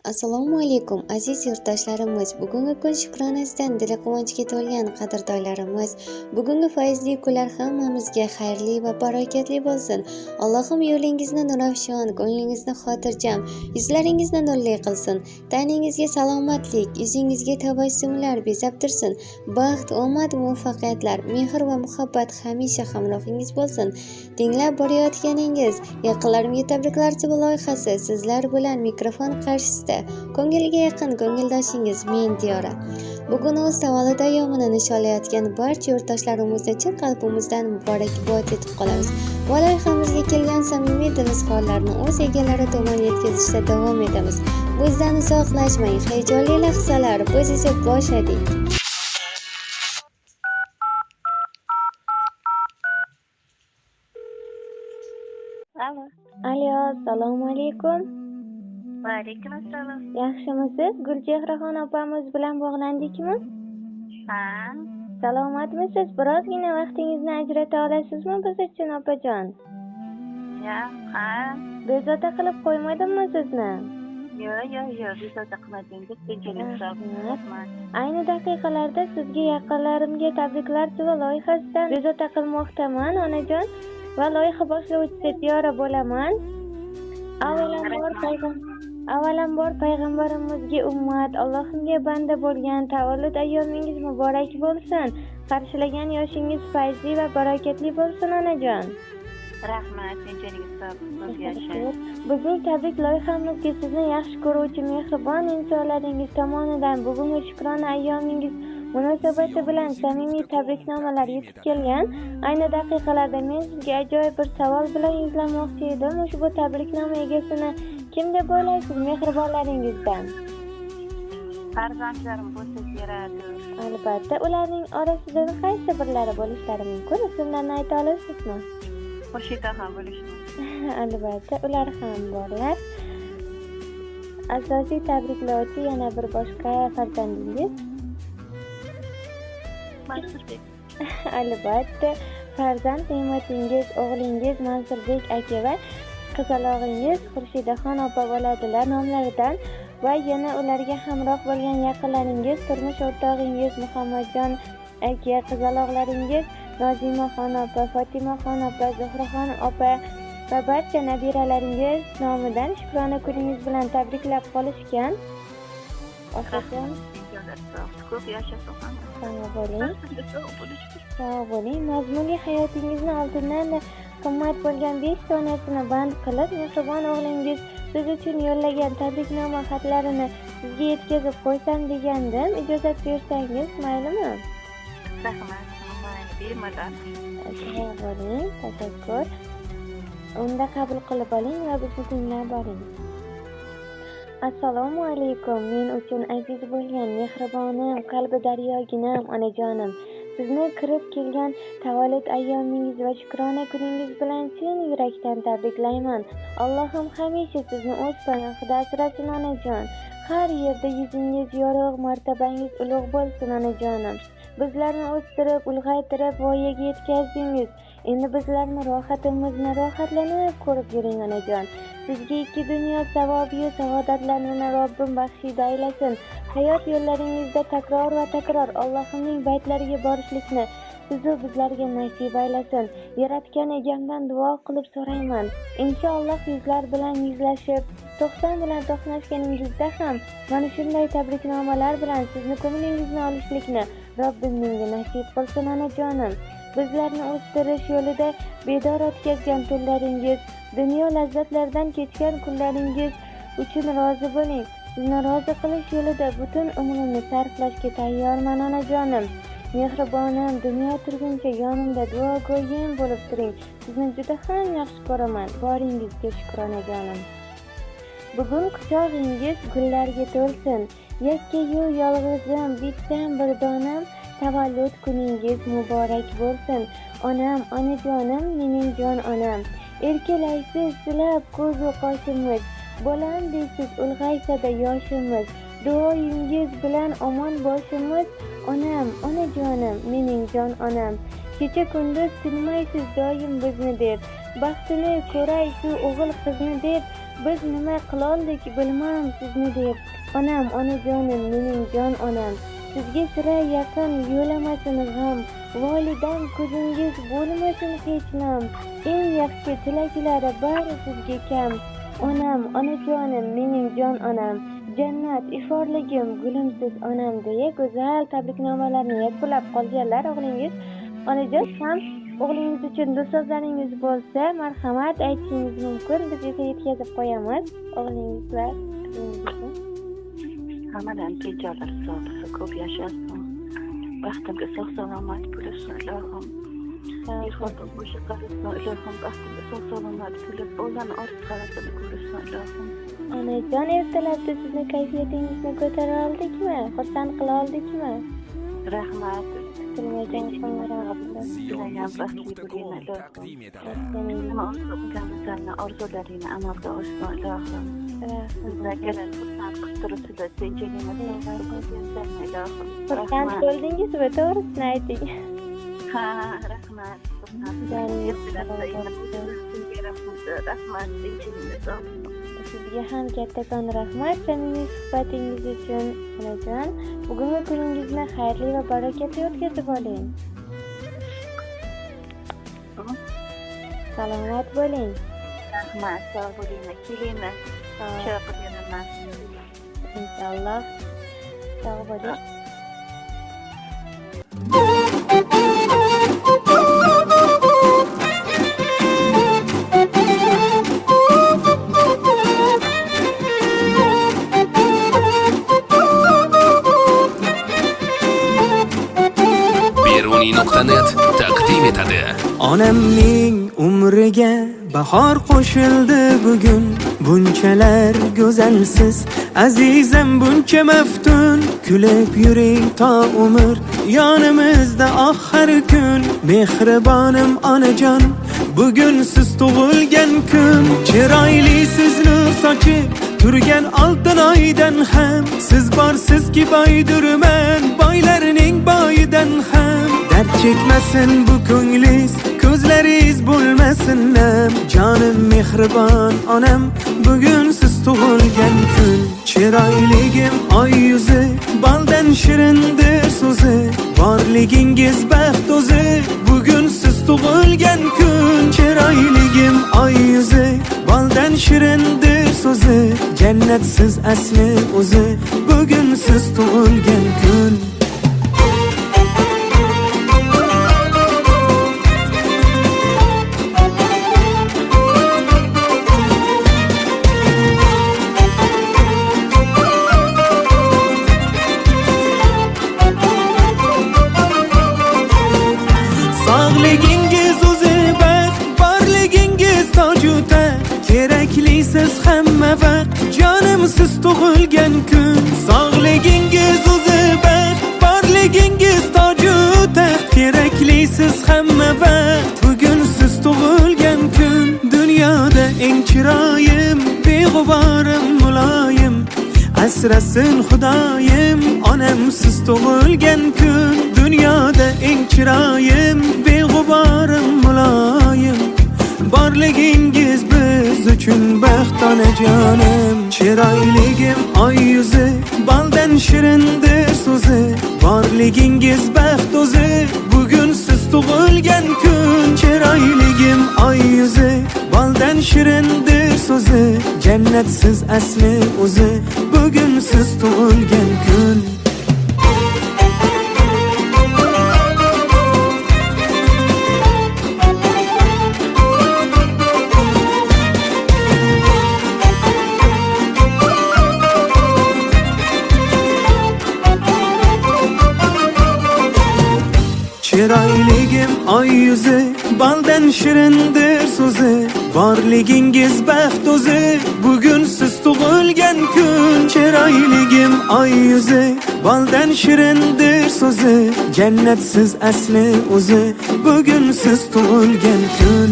Assalomu alaykum aziz yurtdoshlarimiz. Bugungi kun shukronasidan dili quvonchga to'lgan qadrdonlarimiz. Bugungi fayzli kunlar hammamizga xayrli va barakatli bo'lsin. Allohim yo'lingizni nurafshon, ko'nglingizni xotirjam, yuzlaringizni nurli qilsin. Taningizga salomatlik, yuzingizga tabassumlar bezab tursin. Baxt, omad, muvaffaqiyatlar, mehr va muhabbat hamisha hamrohingiz bo'lsin. Tinglab borayotganingiz Yaqinlarimga tabriklar loyihasi sizlar bilan mikrofon qarshisida ko'ngilga yaqin ko'ngildoshingiz men Diyora. Bugun o'z tavallud ayyomini nishonlayotgan barcha yurtdoshlarimizga chin qalbimizdan muborakbod etib qolamiz. Va loyihamizga kelgan samimiy dil izhorlarini o'z egalari tomon yetkazishda davom etamiz. Bizdan uzoqlashmang, hayajonli lahzalar, biz esa boshladik. Alo, assalomu alaykum. Va alaykum assalom. Yaxshimisiz? Gulchehraxon opamiz bilan bog'landikmi? Ha, Salomatmisiz? Birozgina vaqtingizni ajrata olasizmi biz uchun opajon? ha. Bezovta qilib qo'ymadimmi sizni? Yo'q, bezovta qilmadingiz. Tinchlik Rahmat. Ayni daqiqalarda sizga yaqinlarimga tabriklar suvi loyihasidan bezovta qilmoqdaman onajon va loyiha boshlovchisi Diyora bo'laman. Avvalambor payg'ambarimizga ummat, Allohimga banda bo'lgan tavallud ayyomingiz muborak bo'lsin. Qarshilagan yoshingiz fayzli va barakatli bo'lsin onajon. Rahmat, tinchlik so'z yashang. Bizning tabrik loyihamizga sizni yaxshi ko'ruvchi mehribon insonlaringiz tomonidan bugungi shukrona ayyomingiz munosabati bilan samimiy tabriknomalar yetib kelgan. Ayni daqiqalarda men sizga ajoyib bir savol bilan yuzlamoqchi edim. Ushbu tabriknoma egasini kim deb o'ylaysiz mehribonlaringizdan? Farzandlarim bo'lsa kerak. Albatta, ularning orasida qaysi birlari bo'lishlari mumkin? Ismlarini ayta olasizmi? Xurshida ham bo'lishi mumkin. Albatta, ular ham borlar. Asosiy tabriklovchi yana bir boshqa farzandingiz? Mansurbek. Albatta, farzand ne'matingiz o'g'lingiz Mansurbek aka va qizalog'ingiz Xurshidaxon opa bo'ladilar nomlaridan va yana ularga hamroh bo'lgan yaqinlaringiz turmush o'rtog'ingiz Muhammadjon aka, qizaloqlaringiz Nozimaxon opa, Fotimaxon opa, Zuhraxon opa va barcha nabiralaringiz nomidan shukrona kuningiz bilan tabriklab qolishgan. Opajon, Ko'p yashasin ham. Sog' bo'ling. Mazmunli hayotingizni oltindan qimmat bo'lgan 5 donasini band qilib, mehribon o'g'lingiz siz uchun yo'llagan tabriknoma xatlarini sizga yetkazib qo'ysam degandim. Ijozat bersangiz, maylimi? Rahmat, bemalol. Sog' bo'ling. Tashakkur. Unda qabul qilib oling va bizni tinglab boring. Assalomu alaykum. Men uchun aziz bo'lgan mehribonim, qalbi daryoginam, onajonim. Sizni kirib kelgan tavallud ayyomingiz va shukrona kuningiz bilan chin yurakdan tabriklayman. Allohim hamisha sizni o'z panohida asrasin onajon. Har yerda yuzingiz yorug', martabangiz ulug' bo'lsin onajonim. Bizlarni o'stirib, ulg'aytirib, voyaga yetkazdingiz. Endi bizlarni rohatimizni rohatlanib ko'rib yuring onajon. Sizga ikki dunyo savobiyu saodatlarini Robbim baxshida aylasin. Hayot yo'llaringizda takror va takror Allohimning baytlariga borishlikni sizu bizlarga nasib aylasin. Yaratgan egamdan duo qilib so'rayman. Inshaalloh yuzlar bilan yuzlashib, to'xtam bilan to'qnashganingizda ham mana shunday tabriknomalar bilan sizni ko'nglingizni olishlikni Robbim menga nasib qilsin onajonim. Bizlarni o'stirish yo'lida bedor o'tkazgan tunlaringiz, dunyo lazzatlaridan kechgan kunlaringiz uchun rozi bo'ling. Sizni rozi qilish yo'lida butun umrimni sarflashga tayyorman onajonim. Mehribonim, dunyo turguncha yonimda duogo'yim bo'lib turing. Sizni juda ham yaxshi ko'raman. Boringizga shukr onajonim. Bugun quchog'ingiz gullarga to'lsin. Yakkayu yolg'izim, bittan bir donam, tavallud kuningiz muborak bo'lsin. Onam, onajonim, mening jon onam. Erkalaysiz silab ko'zu qoshimiz, bolam deysiz ulg'aysada yoshimiz. Duoyingiz bilan omon boshimiz, onam, onajonim, mening jon onam. Kecha kunduz tinmaysiz doim bizni deb, baxtli ko'ray shu o'g'il qizni deb, Biz nima qiloldik bilmam sizni deb. Onam, onajonim, mening jon onam. Sizga sira yaqin yo'lamasin g'am. Volidam ko'zingiz bo'lmasin hech nam. Eng yaxshi tilaklari bari sizga kam. Onam, onajonim, mening jon onam. Jannat iforligim gulimsiz onam deya go'zal tabriknomalarni yakunlab qolganlar o'g'lingiz. Onajon ham o'g'lingiz uchun do'stlaringiz bo'lsa, marhamat aytishingiz mumkin. Biz esa yetkazib qo'yamiz o'g'lingiz va qizingiz uchun. Hammadan tejolar sog'ligi ko'p yashasin. Baxtimga sog' salomat bo'lsin ilohim. Erxotim o'sha qarasin ilohim. Baxtimga sog' salomat bo'lib, bo'lgan orzu qaratini ko'rsin ilohim. Onajon, ertalabda sizni kayfiyatingizni ko'tara oldikmi? Xursand qila oldikmi? Rahmat. Kutilmagan qo'ng'iroqlar. Sizlarga baxtli bo'ling ilohim. Nima orzularingni orzularingni amalga oshsin ilohim. Sizlarga xursand qilib turibsizlar, tinchligimizni ilohim. Xursand bo'ldingizmi? To'g'risini ayting. Ha, rahmat. Rahmat, tinchligimizni. Sizga ham kattakon rahmat samimiy suhbatingiz uchun, onajon. Bugungi kuningizni xayrli va barakatli o'tkazib oling. Salomat bo'ling. Rahmat, sog' bo'ling, kelinglar. Choy qilib beraman. Inshaalloh. Sog' bo'ling. Beruniy.net taqdim etadi. Onamning umriga bahor qo'shildi bugun. Bunchalar go'zalsiz, azizam buncha maftun. Kulib yuring to umr, yonimizda oxir kun. Mehribonim onajon, bugun siz tug'ilgan kun. Chiroyli sizni sochib turgan oltin oydan ham siz borsizki boydurman, boylarning boyidan ham. Dard chekmasin bu ko'nglingiz, ko'zlaringiz bo'lmasin nam. Jonim mehribon onam, bugun siz tug'ilgan kun. Chiroyligim oy yuzi, baldan shirindir so'zi. Borligingiz baxt o'zi, bugun siz tug'ilgan kun. Chiroyligim oy yuzi, baldan shirindir so'zi. Jannatsiz asli o'zi, bugun siz tug'ilgan kun. Sog'ligingiz o'zi baxt, borligingiz toju taxt. Keraklisiz hamma vaqt, jonim siz tug'ilgan kun. Sog'ligingiz o'zi baxt, borligingiz toju taxt. Keraklisiz hamma vaqt, bugun siz tug'ilgan kun. Dunyoda eng chiroyim, beg'uborim muloyim. Asrasin Xudoyim, onam siz tug'ilgan kun. Dunyoda eng chiroyim, beg'uborim muloyim. Borligingiz biz uchun baxt onajonim. Chiroyligim oy yuzi, baldan shirindir so'zi. Borligingiz baxt o'zi, bugun siz tug'ilgan kun. Chiroyligim oy yuzi, baldan shirindir so'zi. Jannatsiz asli o'zi, bugun siz tug'ilgan kun. Chiroyligim oy yuzi, baldan shirindir so'zi. Borligingiz baxt o'zi, bugun siz tug'ilgan kun. Chiroyligim oy yuzi, baldan shirindir so'zi. Jannatsiz asli o'zi, bugun siz tug'ilgan kun.